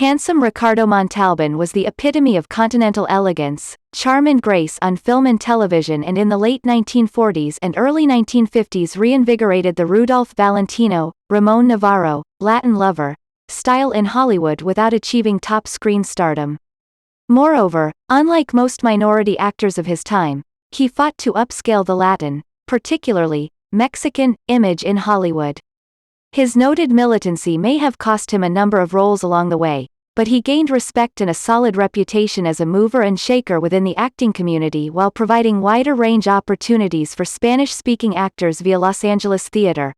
Handsome Ricardo Montalban was the epitome of continental elegance, charm and grace on film and television, and in the late 1940s and early 1950s reinvigorated the Rudolph Valentino, Ramon Navarro, Latin lover style in Hollywood without achieving top screen stardom. Moreover, unlike most minority actors of his time, he fought to upscale the Latin, particularly Mexican, image in Hollywood. His noted militancy may have cost him a number of roles along the way, but he gained respect and a solid reputation as a mover and shaker within the acting community while providing wider range opportunities for Spanish-speaking actors via Los Angeles theater.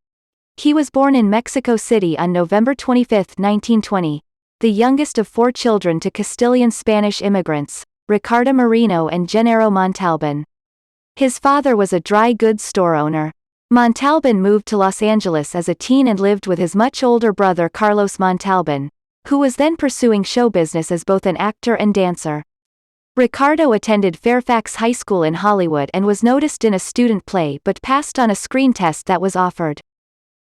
He was born in Mexico City on November 25, 1920, the youngest of 4 children to Castilian Spanish immigrants, Ricardo Marino and Genaro Montalban. His father was a dry goods store owner. Montalban moved to Los Angeles as a teen and lived with his much older brother Carlos Montalban, who was then pursuing show business as both an actor and dancer. Ricardo attended Fairfax High School in Hollywood and was noticed in a student play but passed on a screen test that was offered.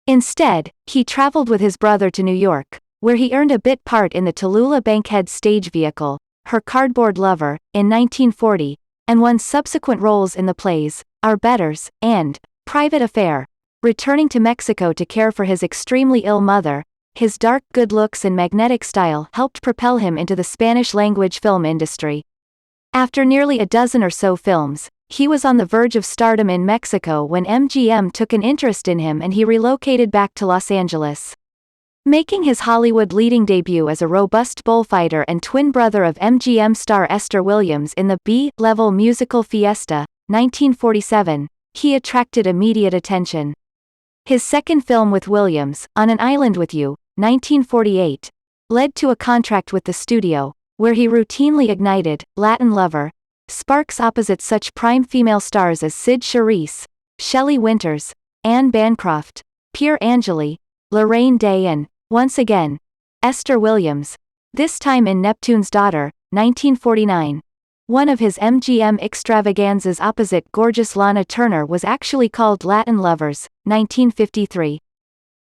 Instead, he traveled with his brother to New York, where he earned a bit part in the Tallulah Bankhead stage vehicle, Her Cardboard Lover, in 1940, and won subsequent roles in the plays, Our Betters, and Private Affair. Returning to Mexico to care for his extremely ill mother, his dark good looks and magnetic style helped propel him into the Spanish-language film industry. After nearly a dozen or so films, he was on the verge of stardom in Mexico when MGM took an interest in him and he relocated back to Los Angeles. Making his Hollywood leading debut as a robust bullfighter and twin brother of MGM star Esther Williams in the B-level musical Fiesta, 1947, he attracted immediate attention. His second film with Williams, On an Island with You, 1948, led to a contract with the studio, where he routinely ignited Latin lover sparks opposite such prime female stars as Sid Charisse, Shelley Winters, Anne Bancroft, Pier Angeli, Lorraine Day and, once again, Esther Williams, this time in Neptune's Daughter, 1949. One of his MGM extravaganzas opposite gorgeous Lana Turner was actually called Latin Lovers, 1953.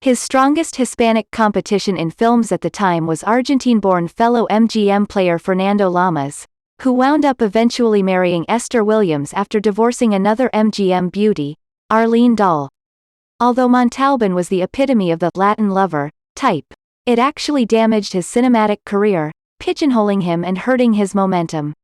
His strongest Hispanic competition in films at the time was Argentine-born fellow MGM player Fernando Lamas, who wound up eventually marrying Esther Williams after divorcing another MGM beauty, Arlene Dahl. Although Montalban was the epitome of the Latin lover type, it actually damaged his cinematic career, pigeonholing him and hurting his momentum.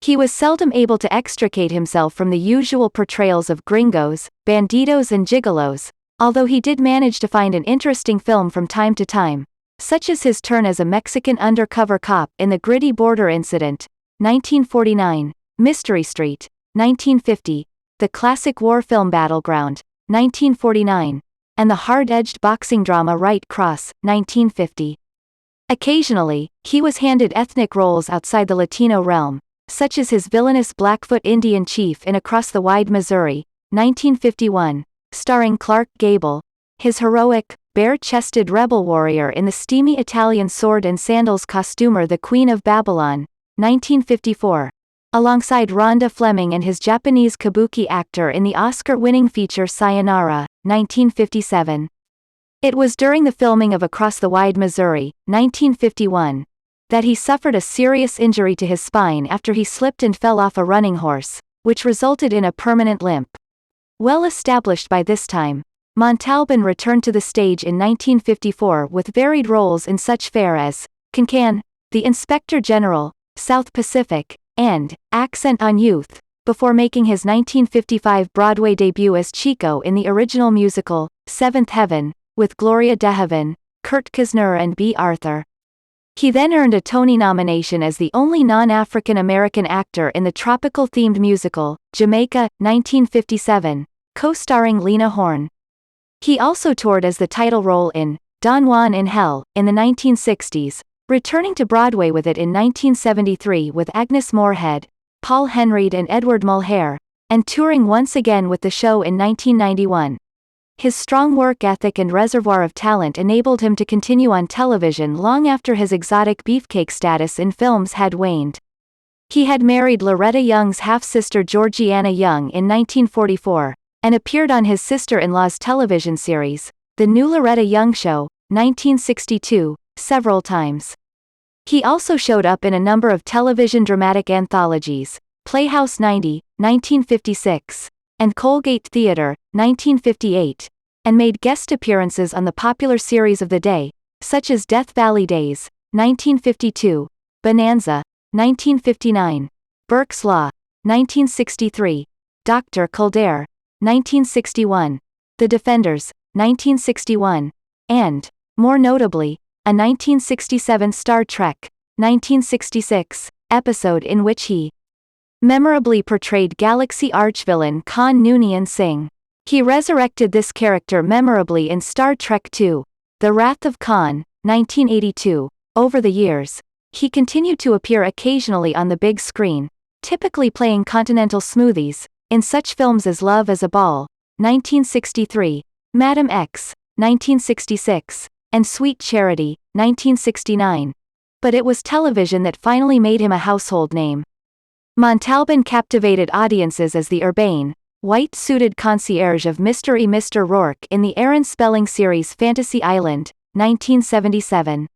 He was seldom able to extricate himself from the usual portrayals of gringos, bandidos and gigolos, although he did manage to find an interesting film from time to time, such as his turn as a Mexican undercover cop in The Gritty Border Incident, 1949, Mystery Street, 1950, the classic war film Battleground, 1949, and the hard-edged boxing drama Right Cross, 1950. Occasionally, he was handed ethnic roles outside the Latino realm, such as his villainous Blackfoot Indian chief in Across the Wide Missouri, 1951, starring Clark Gable, his heroic, bare-chested rebel warrior in the steamy Italian sword and sandals costumer The Queen of Babylon, 1954, alongside Rhonda Fleming, and his Japanese kabuki actor in the Oscar-winning feature Sayonara, 1957. It was during the filming of Across the Wide Missouri, 1951, that he suffered a serious injury to his spine after he slipped and fell off a running horse, which resulted in a permanent limp. Well established by this time, Montalban returned to the stage in 1954 with varied roles in such fare as Can-Can, The Inspector General, South Pacific, and Accent on Youth, before making his 1955 Broadway debut as Chico in the original musical, Seventh Heaven, with Gloria DeHaven, Kurt Kisner and B. Arthur. He then earned a Tony nomination as the only non-African American actor in the tropical-themed musical, Jamaica, 1957, co-starring Lena Horne. He also toured as the title role in Don Juan in Hell, in the 1960s, returning to Broadway with it in 1973 with Agnes Moorehead, Paul Henreid and Edward Mulhare, and touring once again with the show in 1991. His strong work ethic and reservoir of talent enabled him to continue on television long after his exotic beefcake status in films had waned. He had married Loretta Young's half-sister Georgiana Young in 1944, and appeared on his sister-in-law's television series, The New Loretta Young Show, 1962, several times. He also showed up in a number of television dramatic anthologies, Playhouse 90, 1956, and Colgate Theatre, 1958, and made guest appearances on the popular series of the day, such as Death Valley Days, 1952, Bonanza, 1959, Burke's Law, 1963, Dr. Kildare, 1961, The Defenders, 1961, and, more notably, a 1967 Star Trek, 1966, episode in which he memorably portrayed Galaxy archvillain Khan Noonien Singh. He resurrected this character memorably in Star Trek II, The Wrath of Khan, 1982. Over the years, he continued to appear occasionally on the big screen, typically playing continental smoothies, in such films as Love as a Ball, 1963, Madam X, 1966, and Sweet Charity, 1969. But it was television that finally made him a household name. Montalban captivated audiences as the urbane, white-suited concierge of Mr. Rourke in the Aaron Spelling series Fantasy Island, 1977.